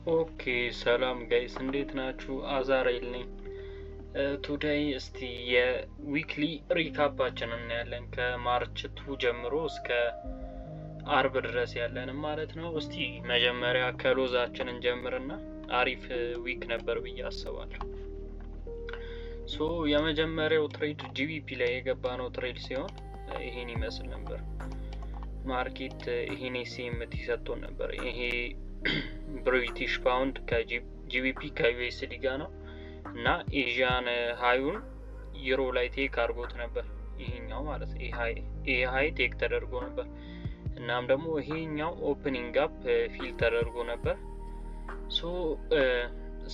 ኦኬ ሰላም ጋይስ እንዴት ናችሁ? አዛሬል ነኝ። ቱዴይ እስቲ የዊክሊ ሪካፓችንን እናያለን ከማርች 2 ጀምሮ እስከ አርብ ድረስ ያለንም ማለት ነው። እስቲ መጀመሪያ ከሎዛችንን ጀምርና አሪፍ ዊክ ነበር ብዬ አስባለሁ። ሶ የመጀመሪያው ትሬድ ጂቢፒ ላይ የገባነው ትሬድ ሲሆን ይሄን ይመስል ነበር። ማርኬት ይሄን ሲምት ይሰጥቶን ነበር። ይሄ ብሪቲሽ ፓውንድ ከጂቢፒ ከዩኤስዲ ጋር ነው እና ኤዥያን ሃዩን ዩሮ ላይ ቴክ አድርጎት ነበር። ይሄኛው ማለት ይሄ ሃይ ቴክ ተደርጎ ነበር። እናም ደግሞ ይሄኛው ኦፕኒንግ አፕ ፊል ተደርጎ ነበር። ሶ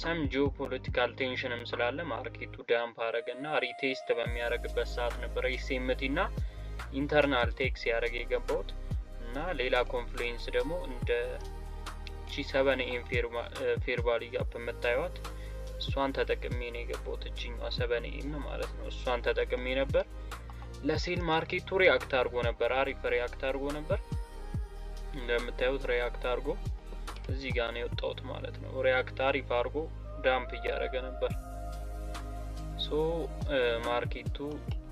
ሰም ጂኦፖለቲካል ቴንሽንም ስላለ ማርኬቱ ዳምፕ አረገና ሪቴስት በሚያደርግበት ሰዓት ነበር ኤስኤምቲ እና ኢንተርናል ቴክስ ያደረገ የገባውት እና ሌላ ኮንፍሉዌንስ ደግሞ እንደ ጂ7 ኤም ፌር ቫልዩ ጋፕ የምታዩት እሷን ተጠቅሜ ነው የገባሁት። እቺኛዋ 7 ኤም ማለት ነው። እሷን ተጠቅሜ ነበር። ለሴል ማርኬቱ ሪአክት አድርጎ ነበር። አሪፍ ሪአክት አድርጎ ነበር። እንደምታዩት ሪአክት አድርጎ እዚህ ጋር ነው የወጣሁት ማለት ነው። ሪአክት አሪፍ አድርጎ ዳምፕ እያደረገ ነበር። ሶ ማርኬቱ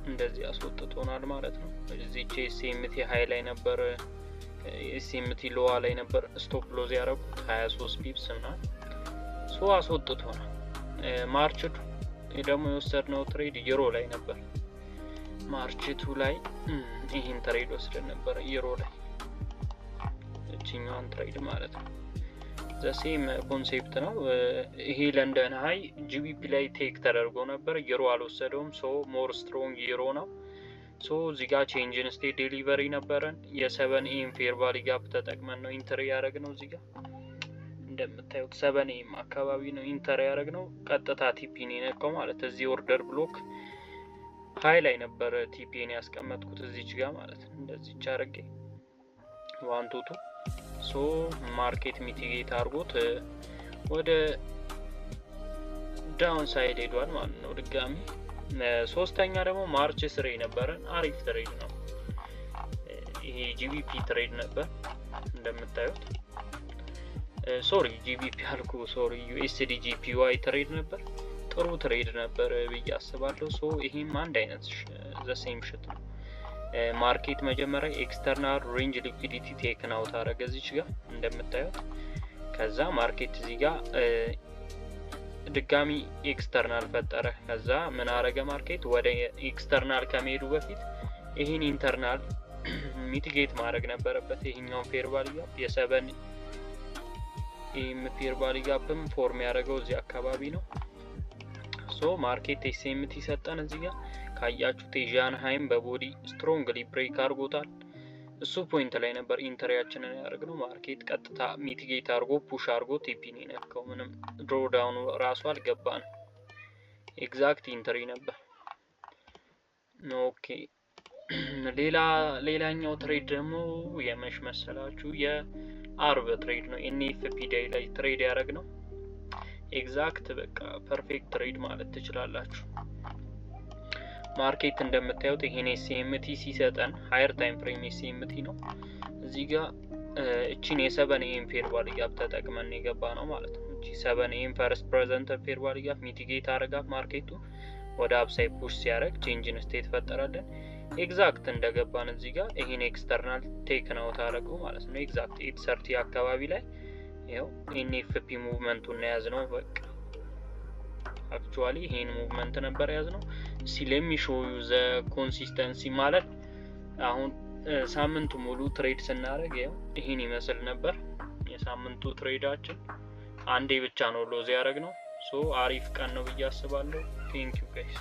እንደዚህ አስወጥቶናል ማለት ነው። እዚህ ኤስኤምቲ ሃይ ላይ ነበር፣ ኤስኤምቲ ሎዋ ላይ ነበር ስቶፕ ሎዝ ያደረጉት 23 ፒፕስ እና ሶ አስወጥቶናል። ማርች ደግሞ የወሰድነው ትሬድ ዩሮ ላይ ነበር። ማርች 2 ላይ ይሄን ትሬድ ወስደን ነበር ዩሮ ላይ እቺኛዋን ትሬድ ማለት ነው። ዘሴም ኮንሴፕት ነው። ይሄ ለንደን ሃይ ጂቢፒ ላይ ቴክ ተደርጎ ነበር። ዩሮ አልወሰደውም። ሶ ሞር ስትሮንግ ዩሮ ነው። ሶ እዚህ ጋር ቼንጅን ስቴት ዴሊቨሪ ነበረን። የ7 ኤም ፌር ቫልዩ ጋፕ ተጠቅመን ነው ኢንተር ያደረግነው። እዚህ ጋር እንደምታዩት 7 ኤም አካባቢ ነው ኢንተር ያደረግነው። ቀጥታ ቲፒን የነካው ማለት እዚህ ኦርደር ብሎክ ሃይ ላይ ነበር ቲፒን ያስቀመጥኩት እዚች ጋር ማለት ነው። እንደዚች አድርጌ 1 2 ሶ ማርኬት ሚቲጌት አድርጎት ወደ ዳውን ሳይድ ሄዷል ማለት ነው ድጋሚ። ሶስተኛ ደግሞ ማርች 3 ነበረን። አሪፍ ትሬድ ነው ይሄ ጂቢፒ ትሬድ ነበር እንደምታዩት። ሶሪ ጂቢፒ አልኩ፣ ሶሪ ዩኤስዲ ጂፒዋይ ትሬድ ነበር። ጥሩ ትሬድ ነበር ብዬ አስባለሁ። ሶ ይሄም አንድ አይነት ዘ ሴም ሽት ነው። ማርኬት መጀመሪያ ኤክስተርናል ሬንጅ ሊኩዊዲቲ ቴክን አውት አረገ እዚች ጋር እንደምታዩት። ከዛ ማርኬት እዚህ ጋር ድጋሚ ኤክስተርናል ፈጠረ። ከዛ ምን አረገ ማርኬት ወደ ኤክስተርናል ከመሄዱ በፊት ይሄን ኢንተርናል ሚቲጌት ማድረግ ነበረበት። ይሄኛው ፌር ቫልዩ ጋፕ የ7 ኤም ፌር ቫልዩ ጋፕም ፎርም ያደረገው እዚህ አካባቢ ነው። ሶ ማርኬት ኤስኤምቲ ሰጠን። እዚህ ጋር ካያችሁት ኤዥያን ሃይም በቦዲ ስትሮንግሊ ብሬክ አድርጎታል። እሱ ፖይንት ላይ ነበር ኢንተሪያችንን ያደረግነው። ማርኬት ቀጥታ ሚቲጌት አድርጎ ፑሽ አድርጎ ቲፒን የነካው። ምንም ድሮ ዳውን ራሱ አልገባንም። ኤግዛክት ኢንተሪ ነበር። ኦኬ ሌላኛው ትሬድ ደግሞ የመሽ መሰላችሁ የአርብ ትሬድ ነው። ኤንኤፍፒ ዴይ ላይ ትሬድ ያደረግነው ኤግዛክት በቃ ፐርፌክት ትሬድ ማለት ትችላላችሁ። ማርኬት እንደምታዩት ይሄን ኤስኤምቲ ሲሰጠን ሃየር ታይም ፍሬም ኤስኤምቲ ነው። እዚህ ጋር እቺን የ7 ኤም ፌር ቫልዩ ጋፕ ተጠቅመን የገባ ነው ማለት ነው። እቺ 7 ኤም ፈርስት ፕሬዘንት ፌር ቫልዩ ጋፕ ሚቲጌት አረጋት። ማርኬቱ ወደ አፕሳይድ ፑሽ ሲያደርግ ቼንጅን ስቴት ፈጠረልን። ኤግዛክት እንደገባን እዚህ ጋር ይሄን ኤክስተርናል ቴክ ነው ታረገው ማለት ነው። ኤግዛክት 830 አካባቢ ላይ ይሄው ኤንኤፍፒ ሙቭመንቱን ያዝነው። በቃ አክቹአሊ ይሄን ሙቭመንት ነበር ያዝነው። ሲለም ሾው ዩ ዘ ኮንሲስተንሲ ማለት አሁን ሳምንቱ ሙሉ ትሬድ ስናደርግ ይሄን ይመስል ነበር የሳምንቱ ትሬዳችን። አንዴ ብቻ ነው ሎዝ ያደረግነው። ሶ አሪፍ ቀን ነው ብዬ አስባለሁ። ቴንክ ዩ ጋይስ።